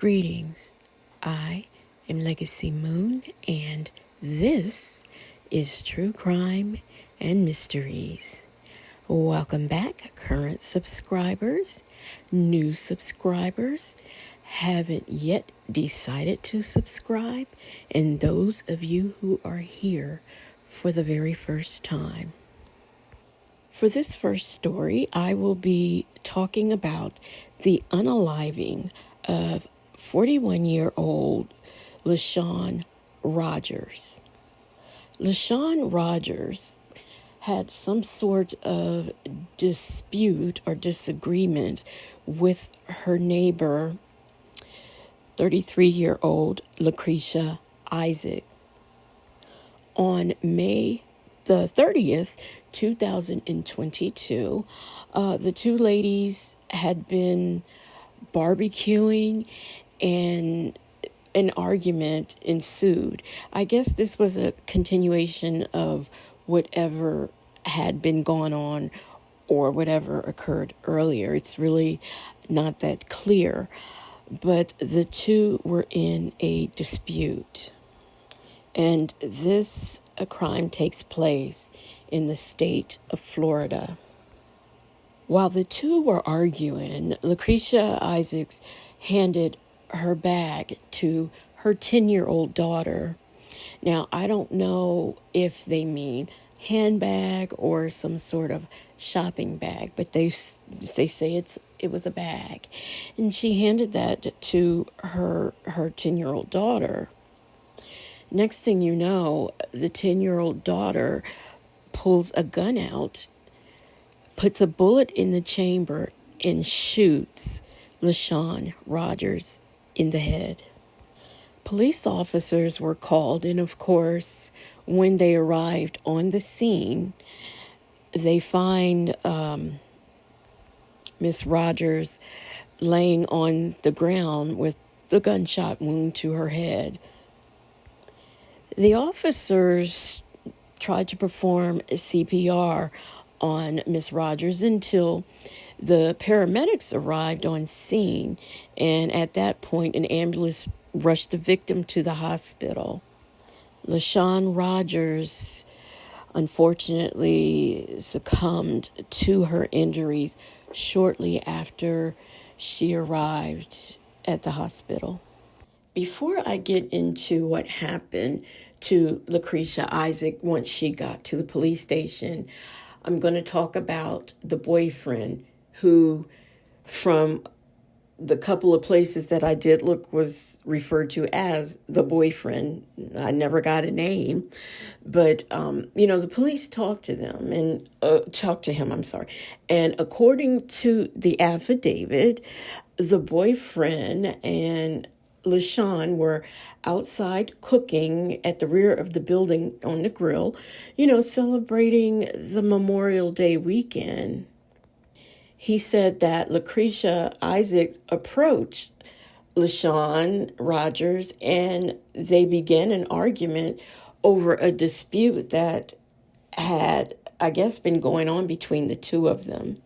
Greetings. I am Legacy Moon, and this is True Crime and Mysteries. Welcome back, current subscribers, new subscribers, haven't yet decided to subscribe, and those of you who are here for the very first time. For this first story, I will be talking about the unaliving of 41-year-old LaShawn Rogers. LaShawn Rogers had some sort of dispute or disagreement with her neighbor, 33-year-old Lucretia Isaac. On May the 30th, 2022, the two ladies had been barbecuing and an argument ensued. I guess this was a continuation of whatever had been going on or whatever occurred earlier. It's really not that clear, but the two were in a dispute. And this crime takes place in the state of Florida. While the two were arguing, Lucretia Isaacs handed her bag to her 10-year-old daughter. Now, I don't know if they mean handbag or some sort of shopping bag, but they say it was a bag. And she handed that to her 10-year-old daughter. Next thing you know, the 10-year-old daughter pulls a gun out, puts a bullet in the chamber, and shoots LaShawn Rogers in the head. Police officers were called, and of course, when they arrived on the scene, they find Miss Rogers laying on the ground with the gunshot wound to her head. The officers tried to perform CPR on Miss Rogers until the paramedics arrived on scene, and at that point, an ambulance rushed the victim to the hospital. LaShawn Rogers unfortunately succumbed to her injuries shortly after she arrived at the hospital. Before I get into what happened to Lucretia Isaac once she got to the police station, I'm going to talk about the boyfriend who, from the couple of places that I did look, was referred to as the boyfriend. I never got a name, but, the police talked to him, and according to the affidavit, the boyfriend and LaShawn were outside cooking at the rear of the building on the grill, celebrating the Memorial Day weekend. He said that Lucretia Isaacs approached LaShawn Rogers and they began an argument over a dispute that had, I guess, been going on between the two of them.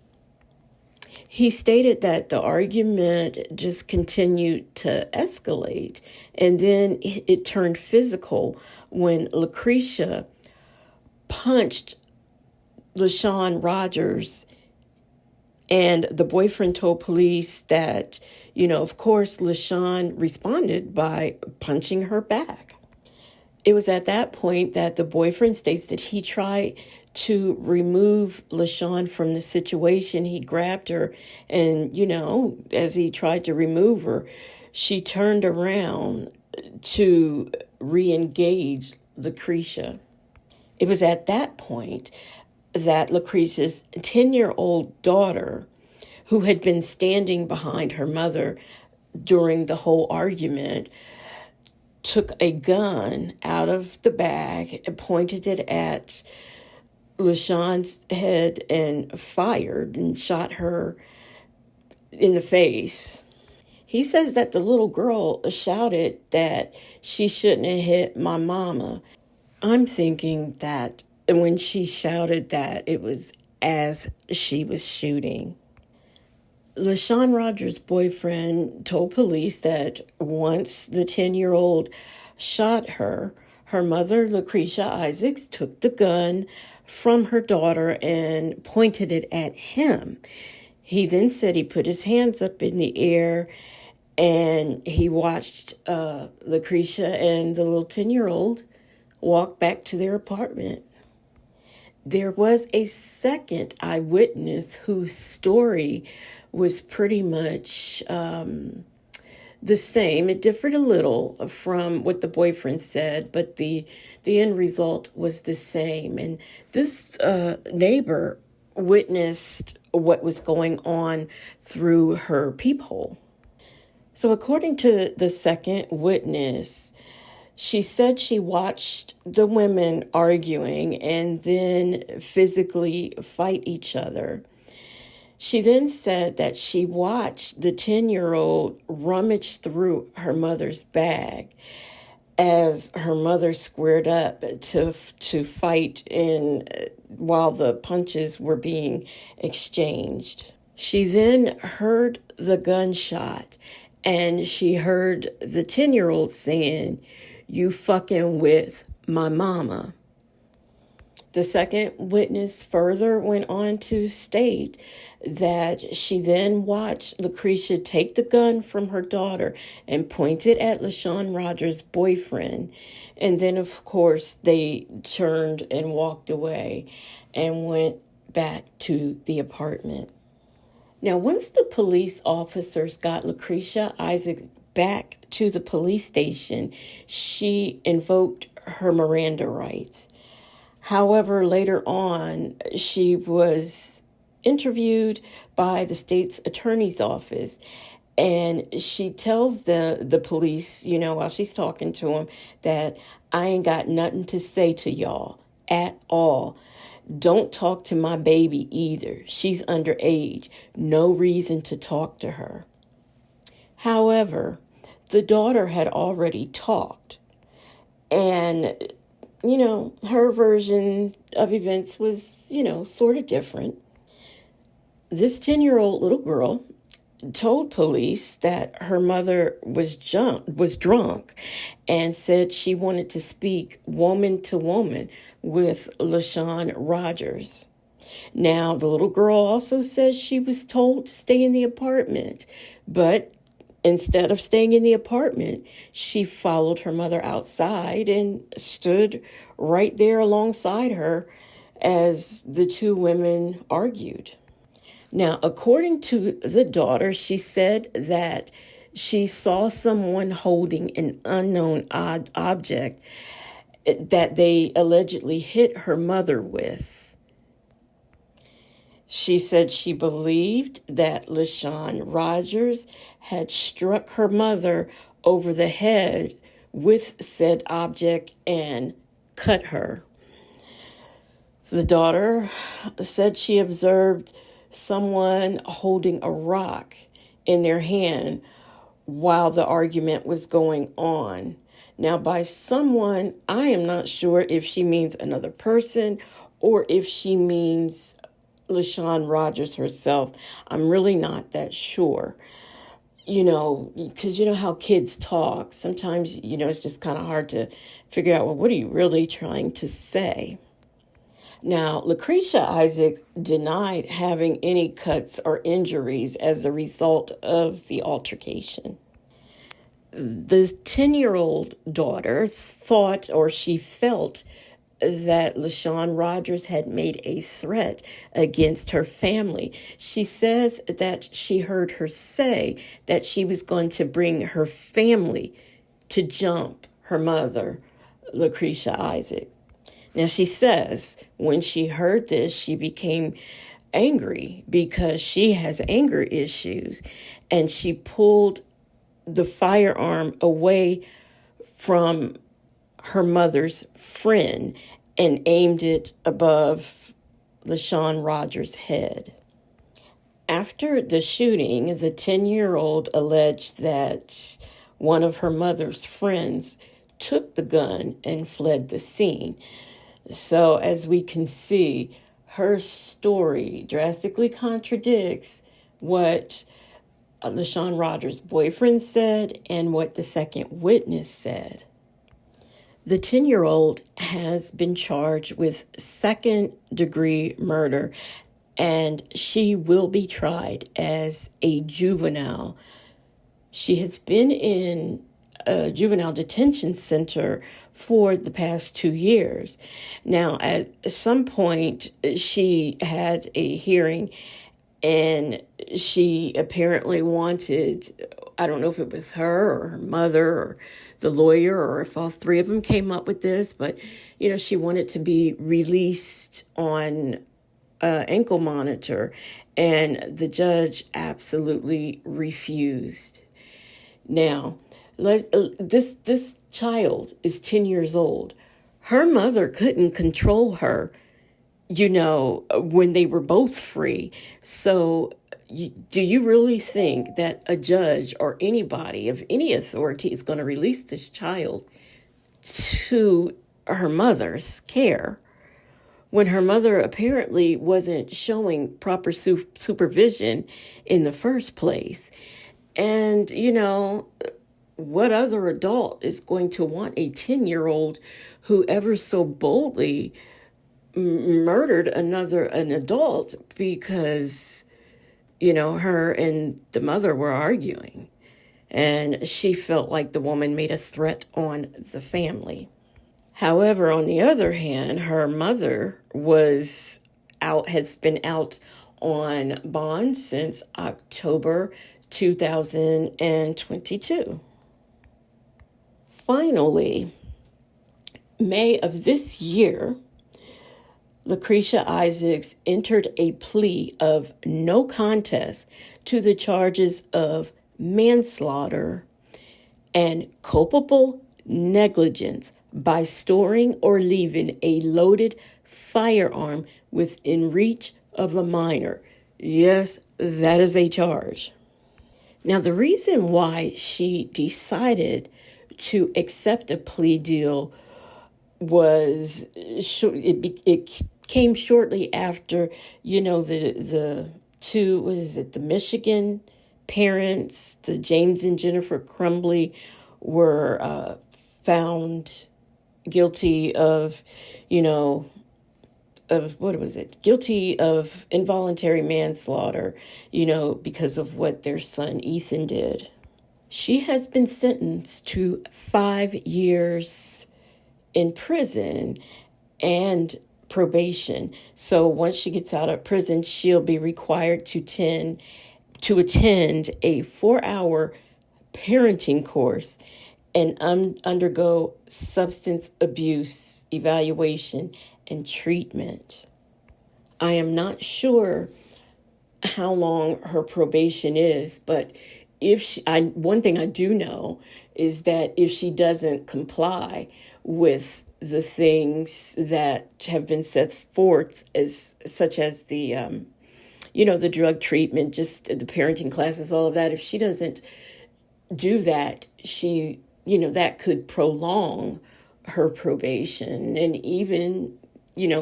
He stated that the argument just continued to escalate, and then it turned physical when Lucretia punched LaShawn Rogers, and the boyfriend told police that, of course, LaShawn responded by punching her back. It was at that point that the boyfriend states that he tried to remove LaShawn from the situation. He grabbed her and, as he tried to remove her, she turned around to re-engage Lucretia. It was at that point that Lucretia's 10-year-old daughter, who had been standing behind her mother during the whole argument, took a gun out of the bag and pointed it at LaShawn's head and fired and shot her in the face. He says that the little girl shouted that she shouldn't have hit my mama. I'm thinking that when she shouted that, it was as she was shooting. LaShawn Rogers' boyfriend told police that once the 10-year-old shot her, her mother, Lucretia Isaacs, took the gun from her daughter and pointed it at him. He then said he put his hands up in the air and he watched Lucretia and the little 10-year-old walk back to their apartment. There was a second eyewitness whose story was pretty much the same. It differed a little from what the boyfriend said, but the end result was the same. And this neighbor witnessed what was going on through her peephole. So according to the second witness, she said she watched the women arguing and then physically fight each other. She then said that she watched the 10-year-old rummage through her mother's bag as her mother squared up to fight while the punches were being exchanged. She then heard the gunshot and she heard the 10-year-old saying, "You fucking with my mama." The second witness further went on to state that she then watched Lucretia take the gun from her daughter and point it at LaShawn Rogers' boyfriend. And then, of course, they turned and walked away and went back to the apartment. Now, once the police officers got Lucretia Isaacs back to the police station, she invoked her Miranda rights. However, later on, she was interviewed by the state's attorney's office, and she tells the police, while she's talking to them, that I ain't got nothing to say to y'all at all. Don't talk to my baby either. She's underage. No reason to talk to her. However, the daughter had already talked, and her version of events was, sort of different. This 10-year-old little girl told police that her mother was drunk and said she wanted to speak woman to woman with LaShawn Rogers. Now, the little girl also says she was told to stay in the apartment, but instead of staying in the apartment, she followed her mother outside and stood right there alongside her as the two women argued. Now, according to the daughter, she said that she saw someone holding an unknown object that they allegedly hit her mother with. She said she believed that LaShawn Rogers had struck her mother over the head with said object and cut her. The daughter said she observed someone holding a rock in their hand while the argument was going on. Now, by someone, I am not sure if she means another person or if she means LaShawn Rogers herself. I'm really not that sure. Because how kids talk. Sometimes, it's just kind of hard to figure out, well, what are you really trying to say? Now, Lucretia Isaacs denied having any cuts or injuries as a result of the altercation. The 10-year-old daughter thought, or she felt, that LaShawn Rogers had made a threat against her family. She says that she heard her say that she was going to bring her family to jump her mother, Lucretia Isaacs. Now, she says when she heard this, she became angry because she has anger issues, and she pulled the firearm away from her mother's friend and aimed it above LaShawn Rogers' head. After the shooting, the 10-year-old alleged that one of her mother's friends took the gun and fled the scene. So as we can see, her story drastically contradicts what LaShawn Rogers' boyfriend said and what the second witness said. The 10-year-old has been charged with second-degree murder, and she will be tried as a juvenile. She has been in a juvenile detention center for the past 2 years. Now, at some point, she had a hearing, and she apparently wanted, I don't know if it was her or her mother or the lawyer or if all three of them came up with this, but, she wanted to be released on ankle monitor, and the judge absolutely refused. Now, this child is 10 years old. Her mother couldn't control her, when they were both free. So do you really think that a judge or anybody of any authority is going to release this child to her mother's care when her mother apparently wasn't showing proper supervision in the first place? And, what other adult is going to want a 10-year-old who ever so boldly murdered an adult because, her and the mother were arguing, and she felt like the woman made a threat on the family. However, on the other hand, her mother has been out on bond since October 2022. Finally, May of this year, Lucretia Isaacs entered a plea of no contest to the charges of manslaughter and culpable negligence by storing or leaving a loaded firearm within reach of a minor. Yes, that is a charge. Now, the reason why she decided to accept a plea deal was it came shortly after, the two, the Michigan parents, the James and Jennifer Crumbley, were found guilty of, guilty of involuntary manslaughter, because of what their son Ethan did. She has been sentenced to 5 years in prison and probation. So once she gets out of prison, she'll be required to attend a 4-hour parenting course and undergo substance abuse evaluation and treatment. I am not sure how long her probation is, but one thing I do know is that if she doesn't comply with the things that have been set forth, such as the the drug treatment, just the parenting classes, all of that, if she doesn't do that, she that could prolong her probation and even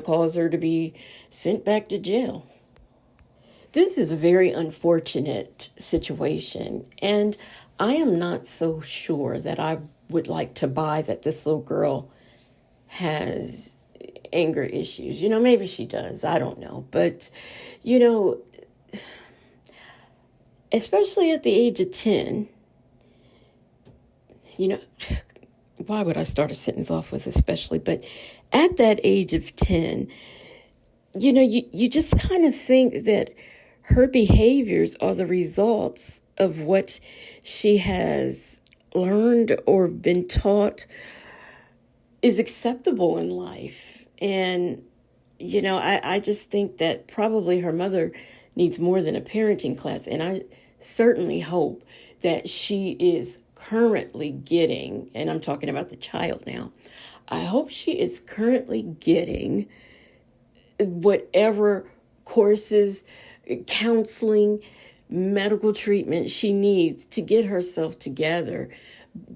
cause her to be sent back to jail. This is a very unfortunate situation, and I am not so sure that I would like to buy that this little girl has anger issues. Maybe she does. I don't know. But, especially at the age of 10, why would I start a sentence off with especially? But at that age of 10, you just kind of think that her behaviors are the results of what she has learned or been taught is acceptable in life. And, I just think that probably her mother needs more than a parenting class. And I certainly hope that she is currently getting, and I'm talking about the child now, I hope she is currently getting whatever courses, counseling, medical treatment she needs to get herself together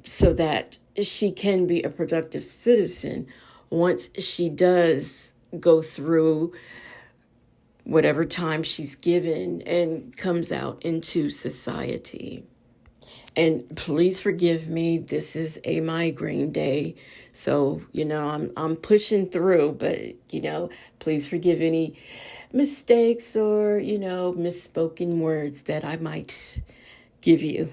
so that she can be a productive citizen once she does go through whatever time she's given and comes out into society. And please forgive me, this is a migraine day. So, I'm pushing through, but, please forgive any mistakes or, misspoken words that I might give you.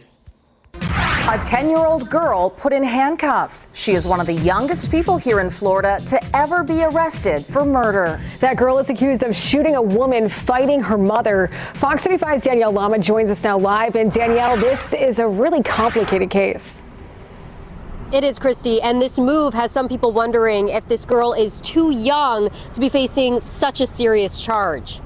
A 10-year-old girl put in handcuffs. She is one of the youngest people here in Florida to ever be arrested for murder. That girl is accused of shooting a woman fighting her mother. Fox 35's Danielle Lama joins us now live. And Danielle, this is a really complicated case. It is, Christy, and this move has some people wondering if this girl is too young to be facing such a serious charge.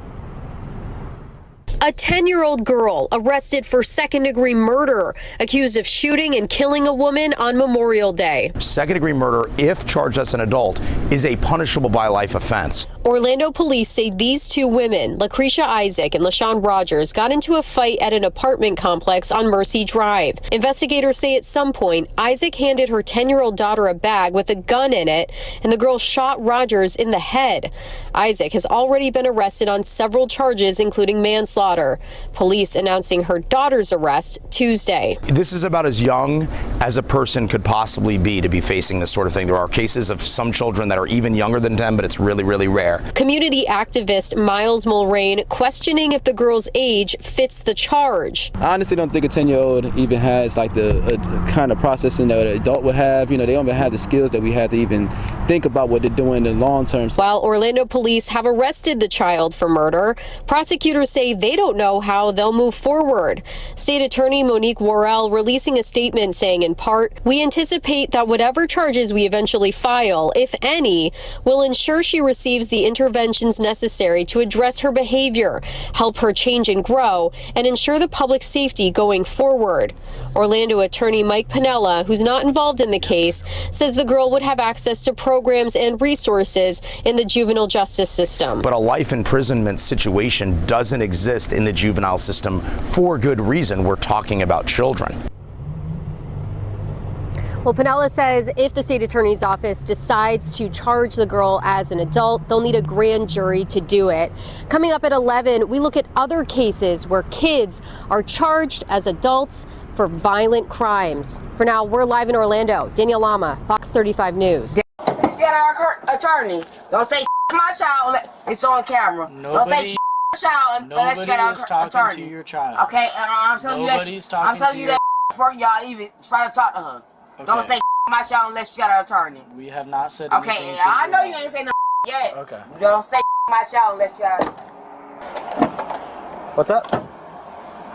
A 10-year-old girl arrested for second-degree murder, accused of shooting and killing a woman on Memorial Day. Second-degree murder, if charged as an adult, is a punishable by life offense. Orlando police say these two women, Lucretia Isaac and LaShawn Rogers, got into a fight at an apartment complex on Mercy Drive. Investigators say at some point, Isaac handed her 10-year-old daughter a bag with a gun in it, and the girl shot Rogers in the head. Isaac has already been arrested on several charges, including manslaughter. Police announcing her daughter's arrest Tuesday. This is about as young as a person could possibly be to be facing this sort of thing. There are cases of some children that are even younger than 10, but it's really, really rare. Community activist Miles Mulrain questioning if the girl's age fits the charge. I honestly don't think a 10-year-old even has like the kind of processing that an adult would have. They don't even have the skills that we have to even think about what they're doing in the long term. While Orlando police have arrested the child for murder, prosecutors say they don't know how they'll move forward. State Attorney Monique Worrell releasing a statement saying in part, "We anticipate that whatever charges we eventually file, if any, will ensure she receives the interventions necessary to address her behavior, help her change and grow, and ensure the public safety going forward." Orlando attorney Mike Piniella, who's not involved in the case, says the girl would have access to programs and resources in the juvenile justice system. But a life imprisonment situation doesn't exist in the juvenile system for good reason. We're talking about children. Well, Piniella says if the state attorney's office decides to charge the girl as an adult, they'll need a grand jury to do it. Coming up at 11, we look at other cases where kids are charged as adults for violent crimes. For now, we're live in Orlando. Danielle Lama, Fox 35 News. She got our attorney. Don't say my child. It's on camera. Don't say my child unless she got our attorney. To your child. Okay, and I'm telling you that. I'm telling you that before y'all even try to talk to her. Okay. Don't say my child unless she got an attorney. We have not said anything. Okay, I know you ain't saying no yet. Okay. Don't say my child unless she got. What's up?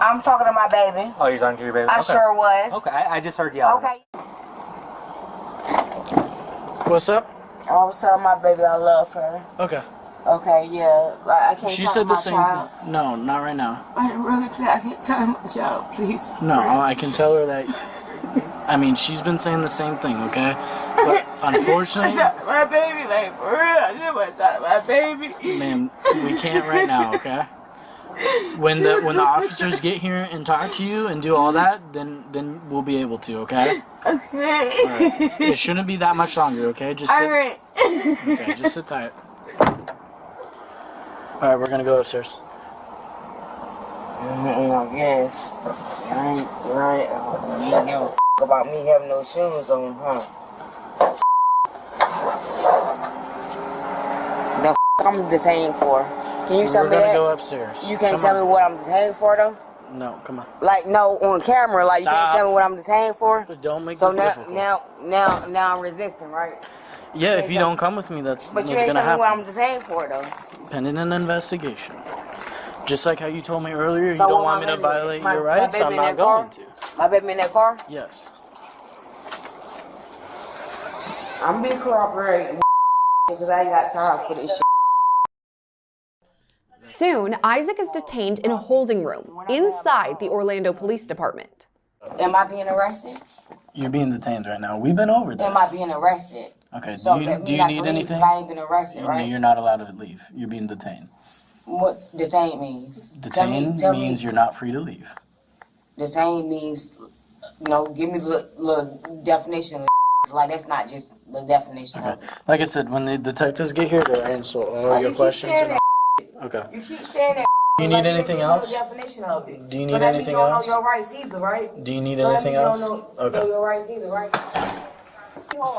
I'm talking to my baby. Oh, you're talking to your baby? I sure was. Okay, I just heard yelling. Okay. What's up? I was telling my baby I love her. Okay. Okay, yeah. Like, I can't She tell said my the same child. thing. No, not right now. I can't tell my child, please. No, I can tell her that. I mean, she's been saying the same thing, okay? But unfortunately, my baby, like for real, I just want to talk to my baby. ma'am, we can't right now, okay? When the officers get here and talk to you and do all that, then we'll be able to, okay? Okay. All right. It shouldn't be that much longer, okay? Just sit. All right. Okay, just sit tight. All right, we're gonna go upstairs. Yes. I ain't right. You don't give a f about me having no shoes on, huh? The f I'm detained for? Can you tell me that? We're gonna go upstairs. You can't tell me what I'm detained for, though? No, come on. Like, no, on camera, like, you can't tell me what I'm detained for? But don't make so this difficult. now I'm resisting, right? Yeah, if you don't come with me, that's But what's you ain't gonna tell me happen. what I'm detained for, though. Pending an investigation. Just like how you told me earlier, So you don't what want me to baby- violate my- your my rights, baby I'm in not that car? going to. My baby in that car? Yes. I'm being cooperating because I ain't got time for this shit. Soon, Isaac is detained in a holding room inside the Orlando Police Department. Am I being arrested? You're being detained right now. We've been over this. Am I being arrested? Okay, So do you that need mean I can leave anything? if I ain't been arrested, No, right? you're not allowed to leave. You're being detained. What detain means? Detained means you're not free to leave. Detain means, give me the definition. Like, that's not just the definition. Okay. Like I said, when the detectives get here, they'll answer all your questions. Okay. You keep saying that. Do you need anything else? The definition of it. Do you need anything else? You don't know your rights either, right? Do you need anything else? You don't know your rights either, right?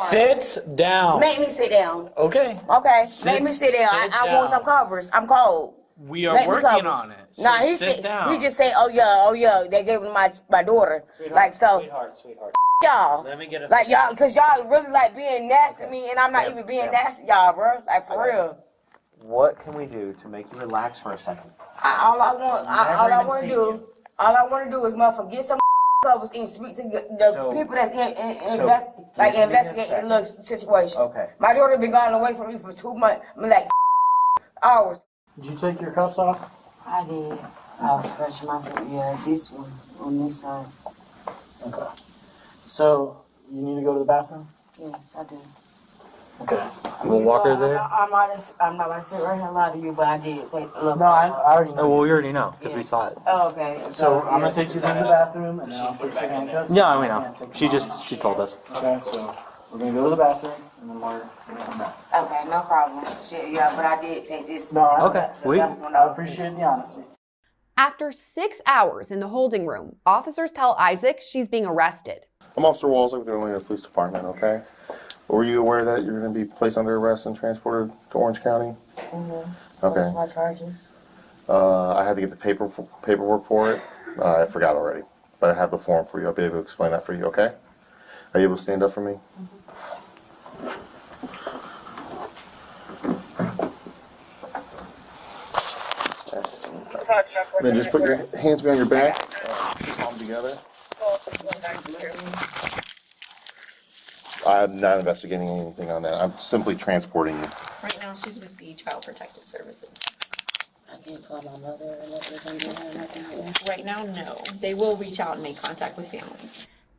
Sit down. Make me sit down. Okay. Okay. Make me sit down. I want some covers. I'm cold. We are working on it. So nah, sit down. He just say, oh yeah, they gave him my daughter. Sweetheart, sweetheart. Y'all. Let me get a like y'all, cause y'all really like being nasty to me, and I'm not even being nasty, y'all, bro. Like for real. What can we do to make you relax for a second? All I want to do is motherfucker get some covers and speak to the people that's investigating the little situation. Okay. My daughter been gone away from me for 2 months. I mean, like hours. Did you take your cuffs off? I did. I was scratching my foot. Yeah, this one on this side. Okay. So you need to go to the bathroom? Yes, I do. Okay. We'll walk her there. I'm not gonna sit right here and lie to you, but I did take a look. No, I already know. Oh, well, we already know because we saw it. Oh, okay. So I'm gonna take you to the bathroom and then I'll fix your handcuffs. Yeah, we know. She told us. Okay, so we're gonna go to the bathroom and then we're gonna come back. Okay, no problem. Shit, yeah, but I did take this. No, Okay. I appreciate the honesty. After 6 hours in the holding room, officers tell Isaac she's being arrested. I'm Officer Walls with the Atlanta Police Department, okay? Were you aware that you're going to be placed under arrest and transported to Orange County? Mm-hmm. Okay. What's my charges? I had to get the paperwork for it. I forgot already, but I have the form for you. I'll be able to explain that for you, okay? Are you able to stand up for me? Okay. Then just put your hands behind your back, palm together. I'm not investigating anything on that. I'm simply transporting you. Right now, she's with the Child Protective Services. I can't call my mother or nothing. Right now, no. They will reach out and make contact with family.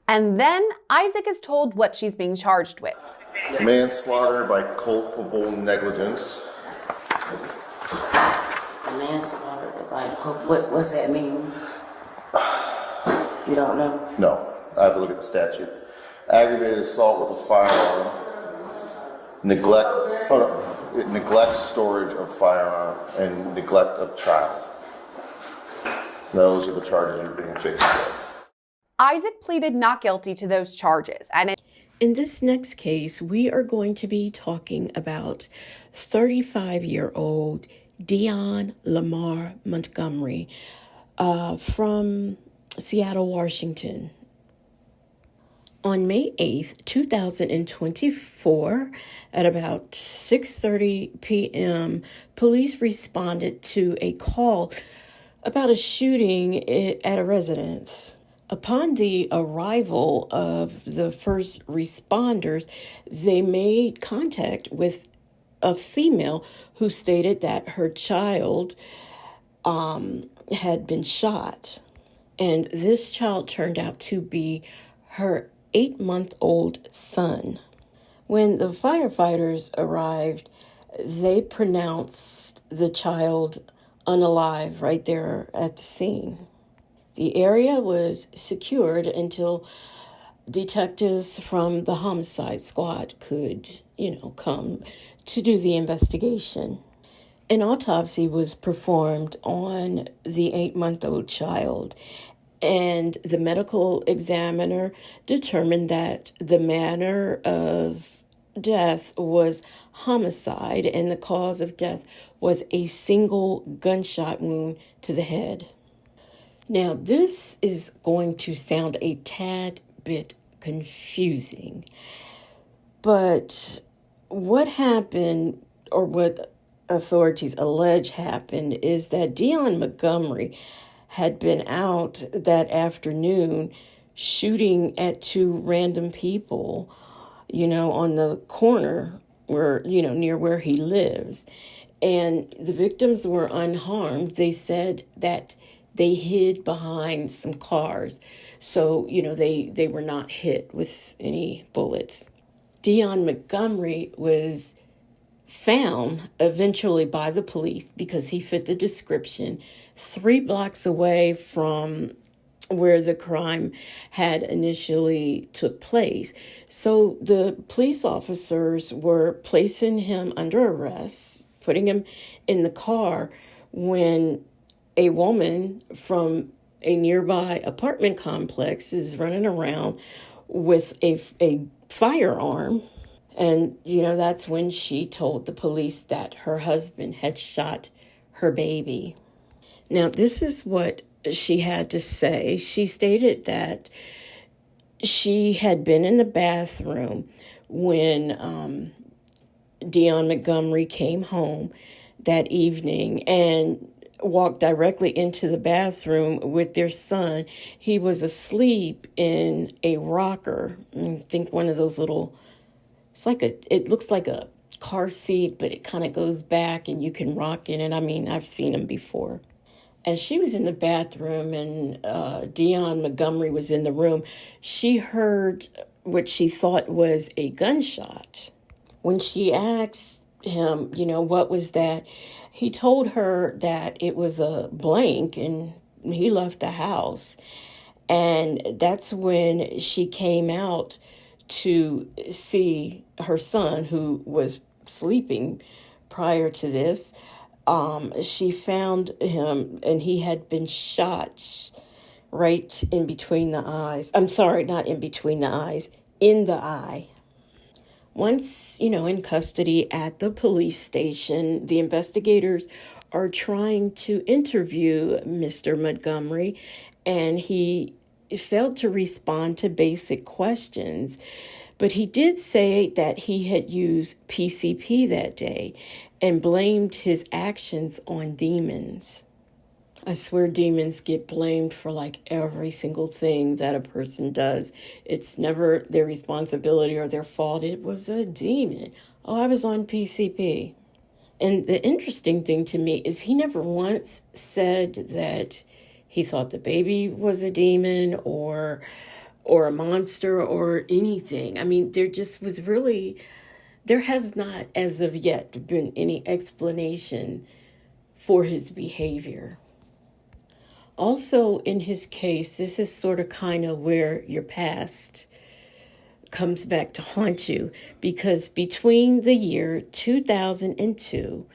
And then Isaac is told what she's being charged with. Manslaughter by culpable negligence. Manslaughter, like, what's that mean? You don't know? No, I have to look at the statute. Aggravated assault with a firearm. Neglect storage of firearm and neglect of child. Those are the charges you're being faced with. Isaac pleaded not guilty to those charges. And in this next case, we are going to be talking about 35-year-old Dion Lamar Montgomery from Seattle, Washington. On May 8th, 2024, at about 6:30 p.m., police responded to a call about a shooting at a residence. Upon the arrival of the first responders, they made contact with a female who stated that her child had been shot. And this child turned out to be her 8-month-old son. When the firefighters arrived, they pronounced the child unalive right there at the scene. The area was secured until detectives from the homicide squad could, come to do the investigation. An autopsy was performed on the 8-month-old child, and the medical examiner determined that the manner of death was homicide and the cause of death was a single gunshot wound to the head. Now, this is going to sound a tad bit confusing, but what happened, or what authorities allege happened, is that Dion Montgomery had been out that afternoon shooting at 2 random people, on the corner where, near where he lives. And the victims were unharmed. They said that they hid behind some cars. So, they were not hit with any bullets. Dion Montgomery was found eventually by the police because he fit the description 3 blocks away from where the crime had initially took place. So the police officers were placing him under arrest, putting him in the car when a woman from a nearby apartment complex is running around with a firearm. And, that's when she told the police that her husband had shot her baby. Now, this is what she had to say. She stated that she had been in the bathroom when Dion Montgomery came home that evening and walked directly into the bathroom with their son. He was asleep in a rocker. I think one of those little, it looks like a car seat, but it kind of goes back and you can rock in it. I mean, I've seen them before. And she was in the bathroom and Dion Montgomery was in the room. She heard what she thought was a gunshot. When she asked him, what was that? He told her that it was a blank and he left the house. And that's when she came out to see her son, who was sleeping prior to this. She found him and he had been shot right in between the eyes. I'm sorry, not in between the eyes, in the eye. Once, in custody at the police station, the investigators are trying to interview Mr. Montgomery, and he failed to respond to basic questions. But he did say that he had used PCP that day and blamed his actions on demons. I swear demons get blamed for every single thing that a person does. It's never their responsibility or their fault. It was a demon. Oh, I was on PCP. And the interesting thing to me is he never once said that he thought the baby was a demon or a monster or anything. I mean, there has not as of yet been any explanation for his behavior. Also, in his case, this is sort of kind of where your past comes back to haunt you, because between the year 2002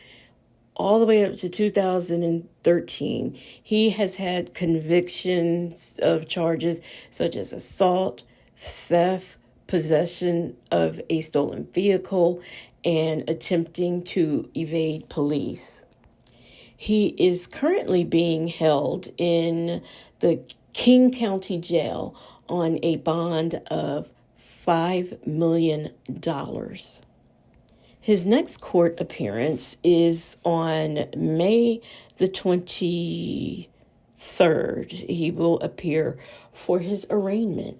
all the way up to 2013, he has had convictions of charges such as assault, theft, possession of a stolen vehicle, and attempting to evade police. He is currently being held in the King County Jail on a bond of $5 million. His next court appearance is on May the 23rd. He will appear for his arraignment.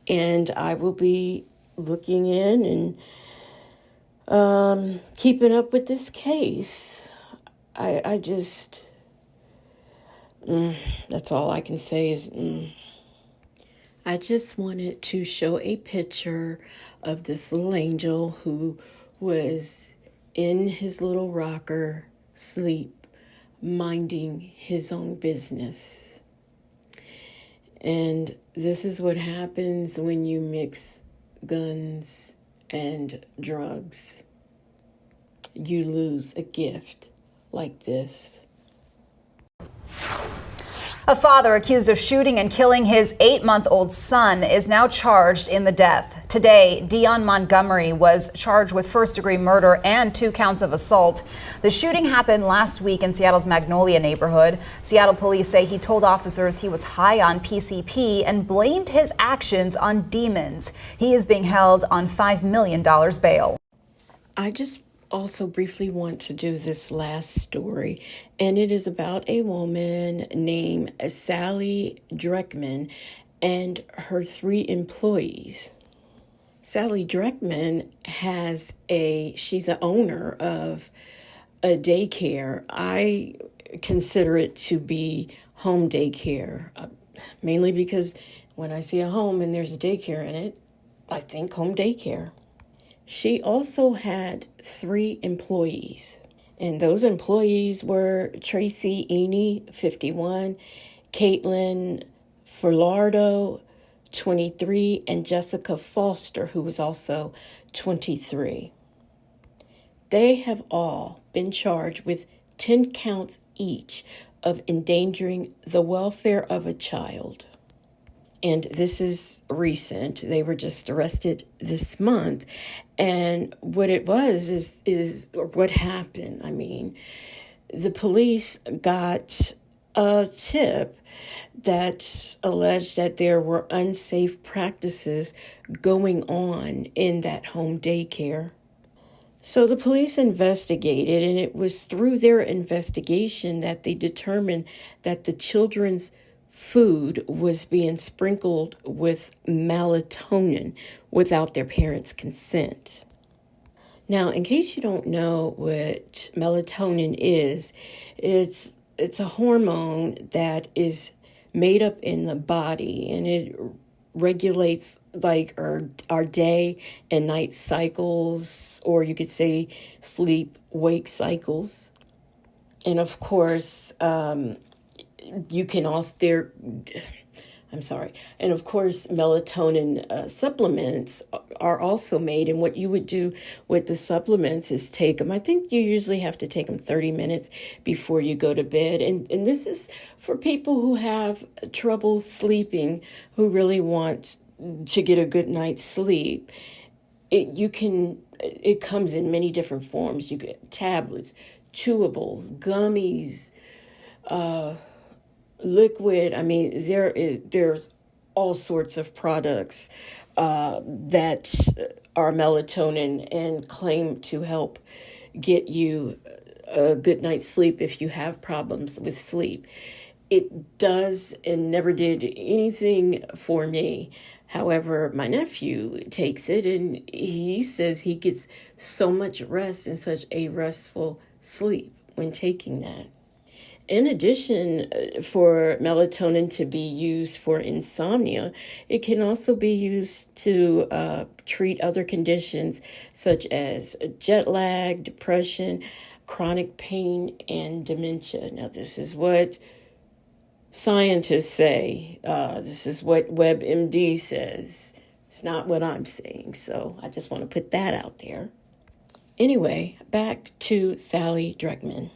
And I will be looking in and keeping up with this case. I just, that's all I can say is, I just wanted to show a picture of this little angel who was in his little rocker, sleep, minding his own business. And this is what happens when you mix guns and drugs. You lose a gift like this. A father accused of shooting and killing his 8-month-old son is now charged in the death. Today, Dion Montgomery was charged with first-degree murder and 2 counts of assault. The shooting happened last week in Seattle's Magnolia neighborhood. Seattle police say he told officers he was high on PCP and blamed his actions on demons. He is being held on $5 million bail. I just also briefly want to do this last story, and it is about a woman named Sally Dreckman and her 3 employees. Sally Dreckman she's an owner of a daycare. I consider it to be home daycare, mainly because when I see a home and there's a daycare in it, I think home daycare. She also had 3 employees, and those employees were Tracy Eny, 51, Caitlin Ferlardo, 23, and Jessica Foster, who was also 23. They have all been charged with 10 counts each of endangering the welfare of a child. And this is recent. They were just arrested this month. And what it was is what happened. I mean, the police got a tip that alleged that there were unsafe practices going on in that home daycare. So the police investigated, and it was through their investigation that they determined that the children's food was being sprinkled with melatonin without their parents' consent. Now, in case you don't know what melatonin is, it's a hormone that is made up in the body, and it regulates like our day and night cycles, or you could say sleep wake cycles. And of course, you can also and of course melatonin supplements are also made, and what you would do with the supplements is take them. I think you usually have to take them 30 minutes before you go to bed, and this is for people who have trouble sleeping, who really want to get a good night's sleep. It comes in many different forms. You get tablets, chewables, gummies, liquid. I mean, there's all sorts of products that are melatonin and claim to help get you a good night's sleep if you have problems with sleep. It does and never did anything for me. However, my nephew takes it, and he says he gets so much rest and such a restful sleep when taking that. In addition, for melatonin to be used for insomnia, it can also be used to treat other conditions such as jet lag, depression, chronic pain, and dementia. Now, this is what scientists say. This is what WebMD says. It's not what I'm saying, so I just want to put that out there. Anyway, back to Sally Dreckman.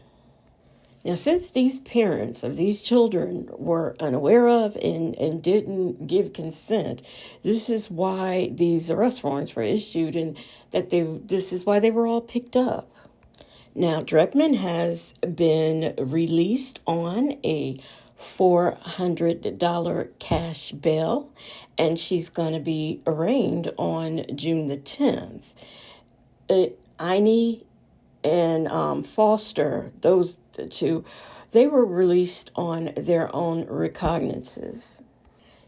Now, since these parents of these children were unaware of and didn't give consent, this is why these arrest warrants were issued, and this is why they were all picked up. Now, Dreckman has been released on a $400 cash bail, and she's going to be arraigned on June the 10th. Ine and Foster, those two, they were released on their own recognizances.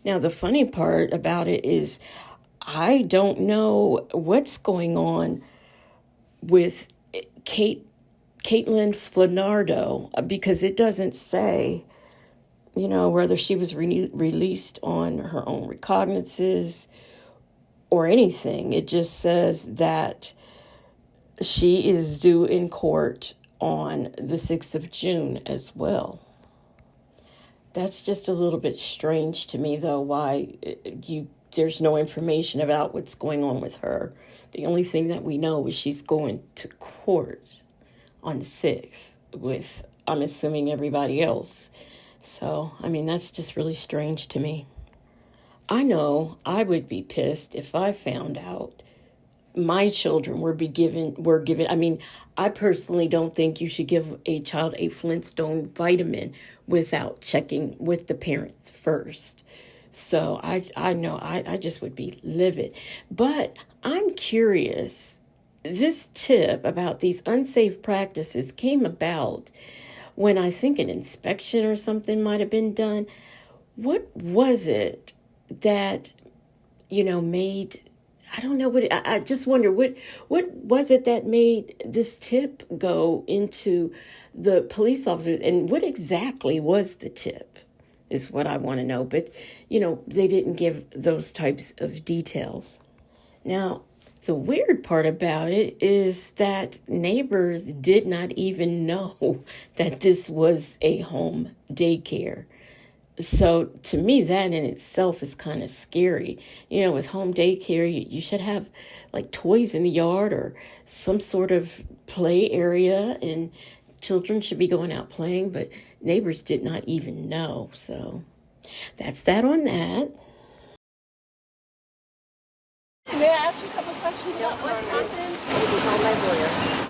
Now, the funny part about it is I don't know what's going on with Caitlin Flanardo, because it doesn't say, whether she was released on her own recognizances or anything. It just says that she is due in court on the 6th of June as well. That's just a little bit strange to me, though, why there's no information about what's going on with her. The only thing that we know is she's going to court on the 6th with, I'm assuming, everybody else. So, I mean, that's just really strange to me. I know I would be pissed if I found out my children were given. I mean, I personally don't think you should give a child a Flintstone vitamin without checking with the parents first. So I know I just would be livid. But I'm curious. This tip about these unsafe practices came about when I think an inspection or something might have been done. What was it that, made, I don't know what, I just wonder, what was it that made this tip go into the police officers, and what exactly was the tip is what I want to know. But, they didn't give those types of details. Now, the weird part about it is that neighbors did not even know that this was a home daycare. So to me, that in itself is kind of scary. With home daycare, you should have like toys in the yard or some sort of play area, and children should be going out playing, but neighbors did not even know. So that's that on that. May I ask you a couple questions about what's happened?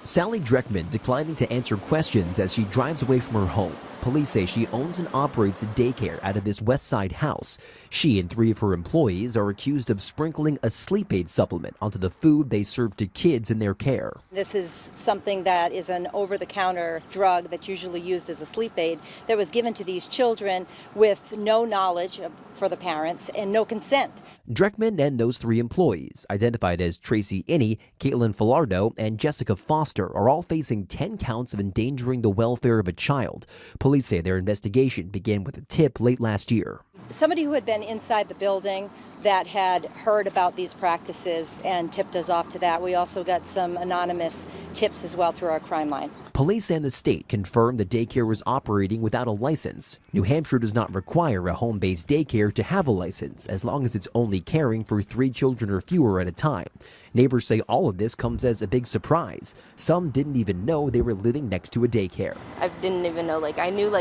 Sally Dreckman declining to answer questions as she drives away from her home. Police say she owns and operates a daycare out of this West Side house. She and 3 of her employees are accused of sprinkling a sleep aid supplement onto the food they serve to kids in their care. This is something that is an over-the-counter drug that's usually used as a sleep aid that was given to these children with no knowledge for the parents and no consent. Dreckman and those 3 employees, identified as Tracy Inney, Caitlin Filardo, and Jessica Foster, are all facing 10 counts of endangering the welfare of a child. Police say their investigation began with a tip late last year. Somebody who had been inside the building that had heard about these practices and tipped us off to that. We also got some anonymous tips as well through our crime line. Police and the state confirmed the daycare was operating without a license. New Hampshire does not require a home-based daycare to have a license, as long as it's only caring for 3 children or fewer at a time. Neighbors say all of this comes as a big surprise. Some didn't even know they were living next to a daycare. I didn't even know, I knew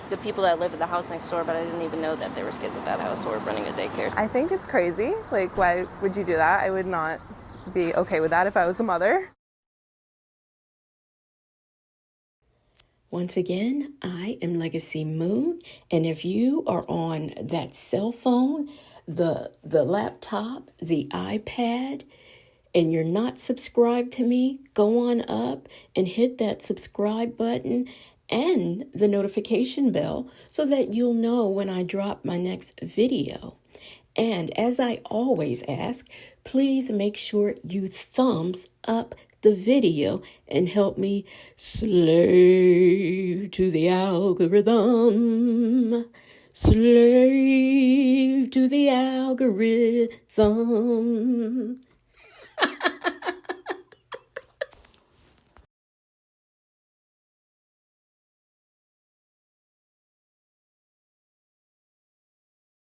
the people that live at the house next door, but I didn't even know that there was kids at that house who were running a daycare. I think it's crazy. Why would you do that? I would not be okay with that if I was a mother. Once again, I am Legacy Moon, and if you are on that cell phone, the laptop, the iPad, and you're not subscribed to me, go on up and hit that subscribe button and the notification bell so that you'll know when I drop my next video. And as I always ask, please make sure you thumbs up the video and help me slave to the algorithm. Slave to the algorithm.